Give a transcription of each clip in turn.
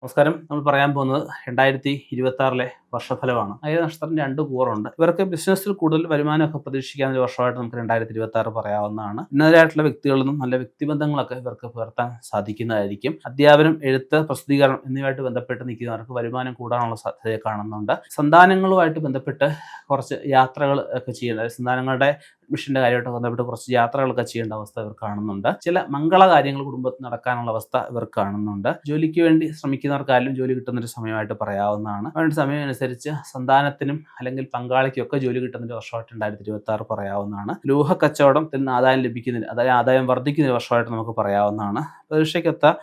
നമസ്കാരം. നമ്മൾ പറയാൻ പോകുന്നത് 2026 വർഷഫലമാണ്. അതായത് നക്ഷത്രത്തിന് 2 കൂറുണ്ട്. ഇവർക്ക് ബിസിനസ്സിൽ കൂടുതൽ വരുമാനമൊക്കെ പ്രതീക്ഷിക്കാവുന്ന ഒരു വർഷമായിട്ട് നമുക്ക് 2026 പറയാവുന്നതാണ്. ഉന്നതരായിട്ടുള്ള വ്യക്തികളിൽ നിന്നും നല്ല വ്യക്തിബന്ധങ്ങളൊക്കെ ഇവർക്ക് പുലർത്താൻ സാധിക്കുന്നതായിരിക്കും. അധ്യാപനം, എഴുത്ത്, പ്രസിദ്ധീകരണം എന്നിവയായിട്ട് ബന്ധപ്പെട്ട് നിൽക്കുന്നവർക്ക് വരുമാനം കൂടാനുള്ള സാധ്യതയെ കാണുന്നുണ്ട്. സന്താനങ്ങളുമായിട്ട് ബന്ധപ്പെട്ട് കുറച്ച് യാത്രകൾ ഒക്കെ ചെയ്യേണ്ട, സന്താനങ്ങളുടെ അഡ്മിഷൻ്റെ കാര്യമായിട്ട് ബന്ധപ്പെട്ട് കുറച്ച് യാത്രകളൊക്കെ ചെയ്യേണ്ട അവസ്ഥ ഇവർ കാണുന്നുണ്ട്. ചില മംഗള കാര്യങ്ങൾ കുടുംബത്തിൽ നടക്കാനുള്ള അവസ്ഥ ഇവർ കാണുന്നുണ്ട്. ജോലിക്ക് വേണ്ടി ശ്രമിക്കുന്നവർക്കായാലും ജോലി കിട്ടുന്നൊരു സമയമായിട്ട് പറയാവുന്നതാണ്. അതുകൊണ്ട് സമയം അനുസരിച്ച് സന്താനത്തിനും അല്ലെങ്കിൽ പങ്കാളിക്കും ഒക്കെ ജോലി കിട്ടുന്നൊരു വർഷമായിട്ട് 2026 പറയാവുന്നതാണ്. ലോഹ കച്ചവടത്തിൽ നിന്ന് ആദായം ലഭിക്കുന്നതിന്, അതായത് ആദായം വർദ്ധിക്കുന്ന വർഷമായിട്ട് നമുക്ക് പറയാവുന്നതാണ്. പ്രതീക്ഷയ്ക്കൊത്ത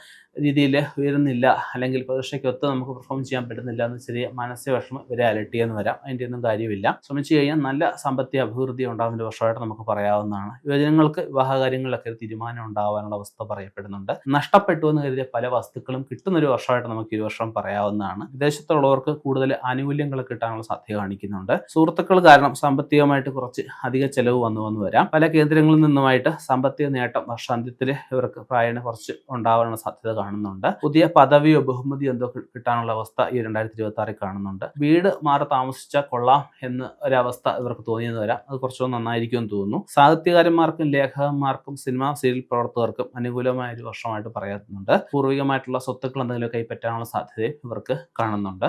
രീതിയിൽ ഉയരുന്നില്ല, അല്ലെങ്കിൽ പ്രതീക്ഷയ്ക്കൊത്ത് നമുക്ക് പെർഫോം ചെയ്യാൻ പറ്റുന്നില്ല എന്ന് ചെറിയ മാനസിക വിഷമം ഇവരെ അലട്ടിയെന്ന് വരാം. അതിൻ്റെ ഒന്നും കാര്യമില്ല. ശ്രമിച്ചു കഴിഞ്ഞാൽ നല്ല സാമ്പത്തിക അഭിവൃദ്ധി ഉണ്ടാകുന്ന ഒരു വർഷമായിട്ട് നമുക്ക് പറയാവുന്നതാണ്. യുവജനങ്ങൾക്ക് വിവാഹകാര്യങ്ങളിലൊക്കെ ഒരു തീരുമാനം ഉണ്ടാകാനുള്ള അവസ്ഥ പറയപ്പെടുന്നുണ്ട്. നഷ്ടപ്പെട്ടു എന്ന് കരുതിയ പല വസ്തുക്കളും കിട്ടുന്നൊരു വർഷമായിട്ട് നമുക്ക് ഈ വർഷം പറയാവുന്നതാണ്. വിദേശത്തുള്ളവർക്ക് കൂടുതൽ ആനുകൂല്യങ്ങൾ കിട്ടാനുള്ള സാധ്യത കാണിക്കുന്നുണ്ട്. സുഹൃത്തുക്കൾ കാരണം സാമ്പത്തികമായിട്ട് കുറച്ച് അധിക ചെലവ് വന്നു വരാം. പല കേന്ദ്രങ്ങളിൽ നിന്നുമായിട്ട് സാമ്പത്തിക നേട്ടം വർഷാന്ത്യത്തിൽ ഇവർക്ക് പ്രായണ കുറച്ച് ഉണ്ടാവാനുള്ള സാധ്യത കാണുന്നുണ്ട്. പുതിയ പദവിയോ ബഹുമതിയോ എന്തോ കിട്ടാനുള്ള അവസ്ഥ ഈ 2026 കാണുന്നുണ്ട്. വീട് മാറി താമസിച്ചാൽ കൊള്ളാം എന്ന് ഒരവസ്ഥ ഇവർക്ക് തോന്നിയെന്ന് വരാം. അത് കുറച്ചുകൂടി നന്നായിരിക്കുമെന്ന് തോന്നുന്നു. സാഹിത്യകാരന്മാർക്കും ലേഖകന്മാർക്കും സിനിമാ സീരിയൽ പ്രവർത്തകർക്കും അനുകൂലമായ ഒരു വർഷമായിട്ട് പറയുന്നുണ്ട്. പൂർവികമായിട്ടുള്ള സ്വത്തുക്കൾ എന്തെങ്കിലും കൈപ്പറ്റാനുള്ള സാധ്യതയും ഇവർക്ക് കാണുന്നുണ്ട്.